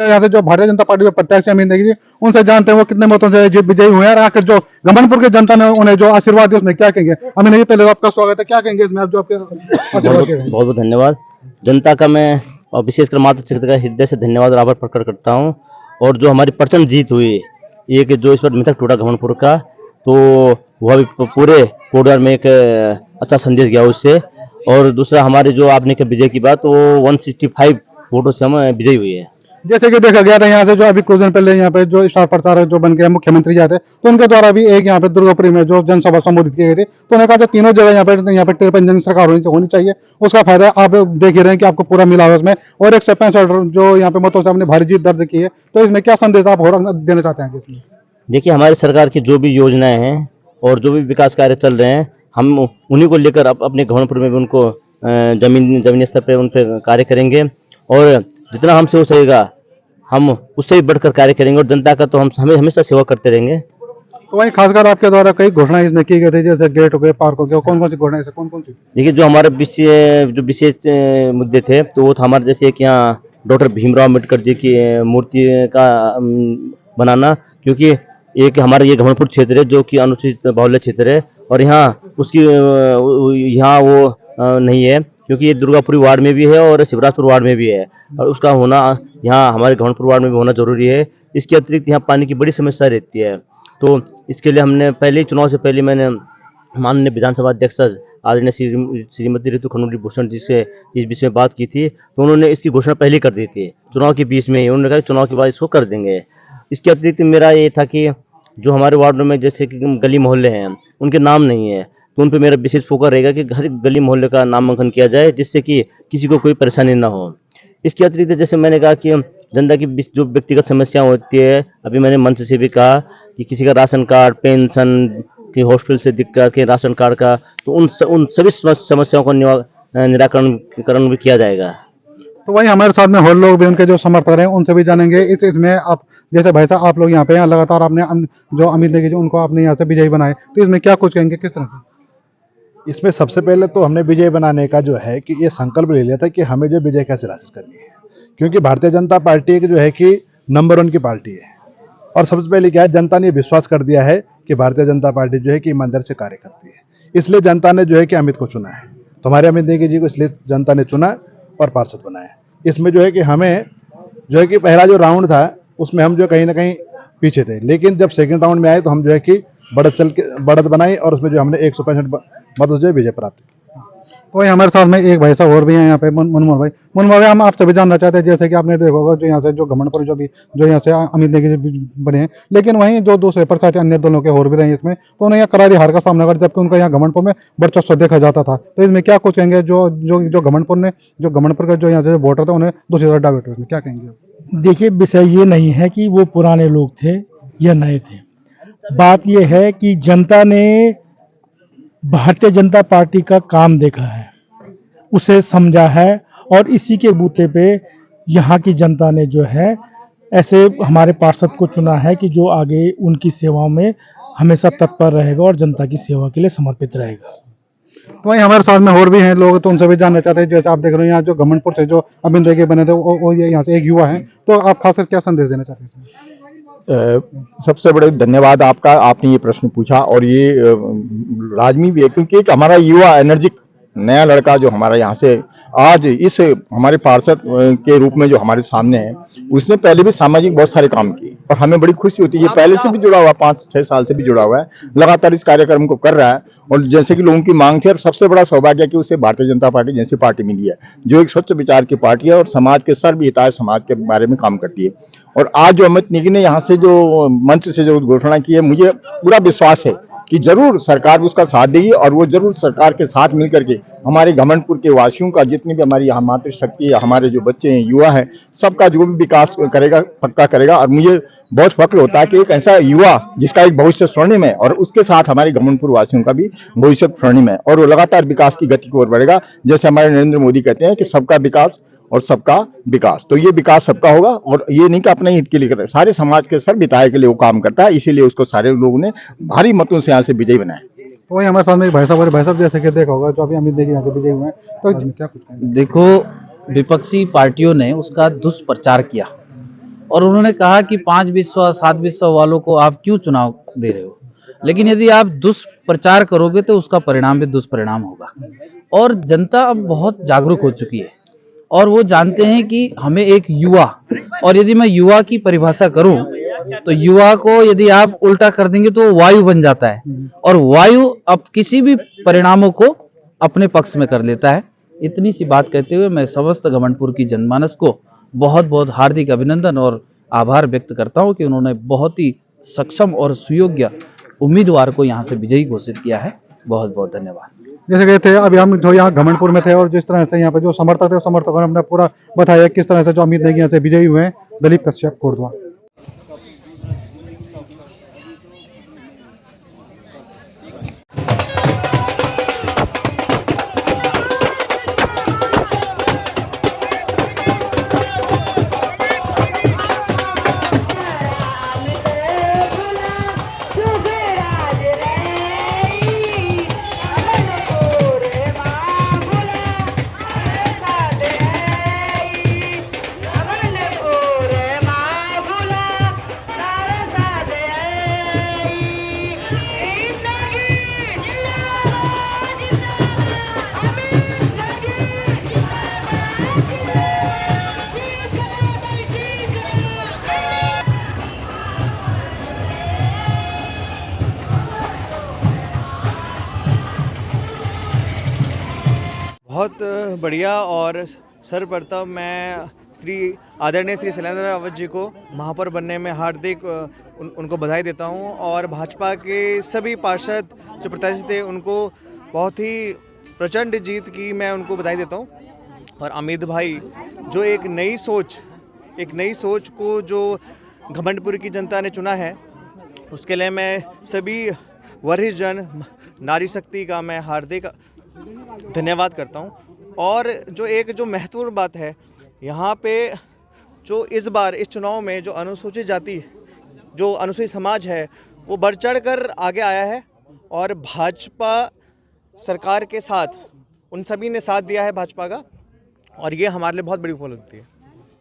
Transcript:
यहाँ से जो भारतीय जनता पार्टी के प्रत्याशी अमित नेगी जी, उनसे जानते हैं वो कितने मतों से विजयी हुए हैं और आखिर जो घमंडपुर की जनता ने उन्हें जो आशीर्वाद दिया उसमें क्या कहेंगे। अमित नेगी, पहले तो आपका स्वागत है, क्या कहेंगे इसमें आप जो आपके आशीर्वाद के बहुत बहुत धन्यवाद जनता का। मैं और विशेषकर माता क्षेत्र का हृदय से धन्यवाद और आभार प्रकट करता हूँ। और जो हमारी प्रचंड जीत हुई एक जो इस बार मिथक टूटा घमंडपुर का, तो वह भी पूरे कोडर में एक अच्छा संदेश गया उससे। और दूसरा हमारे जो आपने कहा विजय की बात, वो 165 वोटों से हम विजयी हुई है। जैसे कि देखा गया था यहाँ से जो अभी कुछ दिन पहले यहाँ पे जो स्टार प्रचारक जो बन गए मुख्यमंत्री जाते तो उनके द्वारा भी एक यहाँ पे दुर्गापुरी में जो जनसभा संबोधित की गई थी, तो उन्होंने कहा जो तीनों जगह यहाँ पे तिरपन जन सरकार होनी चाहिए, उसका फायदा आप देख ही रहे हैं कि आपको पूरा मिला है उसमें। और 165 जो यहाँ पे मतों से हमने भारी जीत दर्ज की है, तो इसमें क्या संदेश आप और देना चाहते हैं इसमें? देखिए, हमारी सरकार की जो भी योजनाएं हैं और जो भी विकास कार्य चल रहे हैं, हम उन्हीं को लेकर अपने घमंडपुर में भी उनको जमीनी स्तर पर उन पर कार्य करेंगे। और जितना हमसे हो सकेगा हम उससे भी बढ़कर कार्य करेंगे और जनता का तो हम हमेशा सेवा करते रहेंगे। तो वहीं खासकर आपके द्वारा कई घोषणाएं इसमें की गई थी, जैसे गेट हो गए, पार्क हो गया, कौन कौन सी घोषणाएं कौन कौन सी? देखिए, जो हमारे विशेष मुद्दे थे, तो वो था हमारे जैसे कि यहाँ डॉक्टर भीमराव अम्बेडकर जी की मूर्ति का बनाना, क्योंकि एक हमारा ये घमंडपुर क्षेत्र है जो कि अनुसूचित बाहुल्य क्षेत्र है और यहाँ उसकी यहाँ वो नहीं है, क्योंकि ये दुर्गापुरी वार्ड में भी है और शिवराजपुर वार्ड में भी है और उसका होना यहाँ हमारे घमंडपुर वार्ड में भी होना जरूरी है। इसके अतिरिक्त यहाँ पानी की बड़ी समस्या रहती है, तो इसके लिए हमने पहले चुनाव से पहले मैंने माननीय विधानसभा अध्यक्ष आदरणीय श्रीमती ऋतु खनूरी भूषण जी से इस विषय में बात की थी, तो उन्होंने इसकी घोषणा पहले कर दी थी चुनाव के बीच में ही। उन्होंने कहा चुनाव के बाद इसको कर देंगे। इसके अतिरिक्त मेरा ये था कि जो हमारे वार्ड में जैसे कि गली मोहल्ले हैं उनके नाम नहीं है, तो उन पर मेरा विशेष फोकस रहेगा कि हर गली मोहल्ले का नामांकन किया जाए, जिससे कि किसी को कोई परेशानी ना हो। इसके अतिरिक्त जैसे मैंने कहा कि जनता की जो व्यक्तिगत समस्या होती है, अभी मैंने मंच से भी कहा कि किसी का राशन कार्ड, पेंशन की, हॉस्टल से दिक्कत के राशन कार्ड का, तो उन सभी समस्याओं का निराकरण भी किया जाएगा। तो वही हमारे साथ में और लोग भी उनके जो समर्थक हैं उनसे भी जानेंगे इसमें आप जैसे भाई साहब आप लोग यहाँ पे हैं लगातार, आपने जो अमित नेगी जो उनको आपने यहाँ से विजयी बनाए, तो इसमें क्या कुछ कहेंगे, किस तरह से? इसमें सबसे पहले तो हमने विजय बनाने का जो है कि ये संकल्प ले लिया था कि हमें जो विजय कैसे हासिल करनी है, क्योंकि भारतीय जनता पार्टी की जो है कि नंबर 1 की पार्टी है। और सबसे पहले क्या है, जनता ने विश्वास कर दिया है कि भारतीय जनता पार्टी जो है कि ईमानदारी से कार्य करती है, इसलिए जनता ने जो है कि अमित को चुना है। तो हमारे अमित नेगी जी को इसलिए जनता ने चुना और पार्षद बनाया। इसमें जो है कि हमें जो है कि पहला जो राउंड था उसमें हम जो कहीं ना कहीं पीछे थे, लेकिन जब सेकंड राउंड में आए तो हम जो है कि बढ़त बनाई और उसमें जो हमने 165 मतों से विजय प्राप्त की। तो वही हमारे साथ में एक भाई साहब और भी हैं यहाँ पे, मनमोहन भाई, हम आपसे भी जानना चाहते हैं, जैसे कि आपने देखा होगा जो यहाँ से जो घमंडपुर जो यहाँ से अमित नेगी बने हैं, लेकिन वहीं जो दूसरे प्रत्याशी अन्य दलों के और भी रहे हैं इसमें, तो उन्हें यहाँ करारी हार का सामना कर, जबकि उनका यहाँ घमंडपुर में वर्चस्व देखा जाता था। तो इसमें क्या कुछ कहेंगे जो घमंडपुर का जो यहाँ से वोटर थे उन्हें दूसरी तरफ डाइवर्ट हुए, क्या कहेंगे? देखिए, विषय ये नहीं है कि वो पुराने लोग थे या नए थे, बात ये है कि जनता ने भारतीय जनता पार्टी का काम देखा है, उसे समझा है और इसी के बूते पे यहाँ की जनता ने जो है ऐसे हमारे पार्षद को चुना है कि जो आगे उनकी सेवाओं में हमेशा तत्पर रहेगा और जनता की सेवा के लिए समर्पित रहेगा। तो वहीं हमारे साथ में और भी हैं लोग, तो उनसे भी जानना चाहते हैं, जैसे आप देख रहे हैं यहाँ जो घमंडपुर से जो अमित नेगी बने थे वो ये यहाँ से एक युवा है, तो आप खासकर क्या संदेश देना चाहते हैं? सबसे बड़े धन्यवाद आपका, आपने ये प्रश्न पूछा और ये लाजमी भी है, क्योंकि एक हमारा युवा एनर्जिक नया लड़का जो हमारा यहाँ से आज इस हमारे पार्षद के रूप में जो हमारे सामने है, उसने पहले भी सामाजिक बहुत सारे काम किए और हमें बड़ी खुशी होती है। ये पहले से भी जुड़ा हुआ, 5-6 साल से भी जुड़ा हुआ है, लगातार इस कार्यक्रम को कर रहा है और जैसे कि लोगों की मांग थी, और सबसे बड़ा सौभाग्य है कि उसे भारतीय जनता पार्टी जैसी पार्टी मिली है जो एक स्वच्छ विचार की पार्टी है और समाज के सर्वहिताय समाज के बारे में काम करती है। और आज जो अमित नेगी ने यहाँ से जो मंच से जो घोषणा की है, मुझे पूरा विश्वास है कि जरूर सरकार उसका साथ देगी और वो जरूर सरकार के साथ मिलकर के हमारे घमंडपुर के वासियों का, जितनी भी हमारी यहाँ मातृशक्ति है, हमारे जो बच्चे हैं, युवा हैं, सबका जो भी विकास करेगा, पक्का करेगा। और मुझे बहुत फक्र होता है कि एक ऐसा युवा जिसका एक भविष्य स्वर्णिम है और उसके साथ हमारे घमंडपुर वासियों का भी भविष्य स्वर्णिम है और वो लगातार विकास की गति की ओर बढ़ेगा। जैसे हमारे नरेंद्र मोदी कहते हैं कि सबका विकास और सबका विकास, तो ये विकास सबका होगा और ये नहीं कि अपने हित के लिए करता है, सारे समाज के सर्वहिताय के लिए वो काम करता है, इसीलिए उसको सारे लोगों ने भारी मतों से यहाँ से विजयी बनाया। तो वही हमारे साथ में एक भाई साहब जैसे कि देखा होगा जो अभी अमित नेगी यहाँ से विजयी हुए हैं, तो क्या कुछ कहेंगे? देखो, विपक्षी पार्टियों ने उसका दुष्प्रचार किया और उन्होंने कहा कि 5 विश्व 7 विश्व वालों को आप क्यों चुनाव दे रहे हो, लेकिन यदि आप दुष्प्रचार करोगे तो उसका परिणाम भी दुष्परिणाम होगा। और जनता अब बहुत जागरूक हो चुकी है और वो जानते हैं कि हमें एक युवा, और यदि मैं युवा की परिभाषा करूं तो युवा को यदि आप उल्टा कर देंगे तो वो वायु बन जाता है, और वायु अब किसी भी परिणामों को अपने पक्ष में कर लेता है। इतनी सी बात कहते हुए मैं समस्त घमंडपुर की जनमानस को बहुत बहुत हार्दिक अभिनंदन और आभार व्यक्त करता हूं कि उन्होंने बहुत ही सक्षम और सुयोग्य उम्मीदवार को यहाँ से विजयी घोषित किया है। बहुत बहुत धन्यवाद। जैसे गए थे अभी हम जो यहाँ घमंडपुर में थे, और जिस तरह से यहाँ पे जो समर्थक थे समर्थकों ने अपना पूरा बताया किस तरह से जो अमित नेगी यहाँ से विजयी हुए हैं, दिलीप कश्यप कोटद्वार। बहुत बढ़िया। और सर्वप्रथम मैं आदरणीय श्री शैलेंद्र रावत जी को महापौर बनने में हार्दिक उनको बधाई देता हूं, और भाजपा के सभी पार्षद जो प्रत्याशी थे उनको बहुत ही प्रचंड जीत की मैं उनको बधाई देता हूं। और अमित भाई जो एक नई सोच को जो घमंडपुर की जनता ने चुना है, उसके लिए मैं सभी वरिष्ठ जन नारी शक्ति का मैं हार्दिक धन्यवाद करता हूं। और जो महत्वपूर्ण बात है यहाँ पे, जो इस बार इस चुनाव में जो अनुसूचित जाति, जो अनुसूचित समाज है, वो बढ़ चढ़ कर आगे आया है, और भाजपा सरकार के साथ उन सभी ने साथ दिया है भाजपा का, और ये हमारे लिए बहुत बड़ी उपलब्धि है।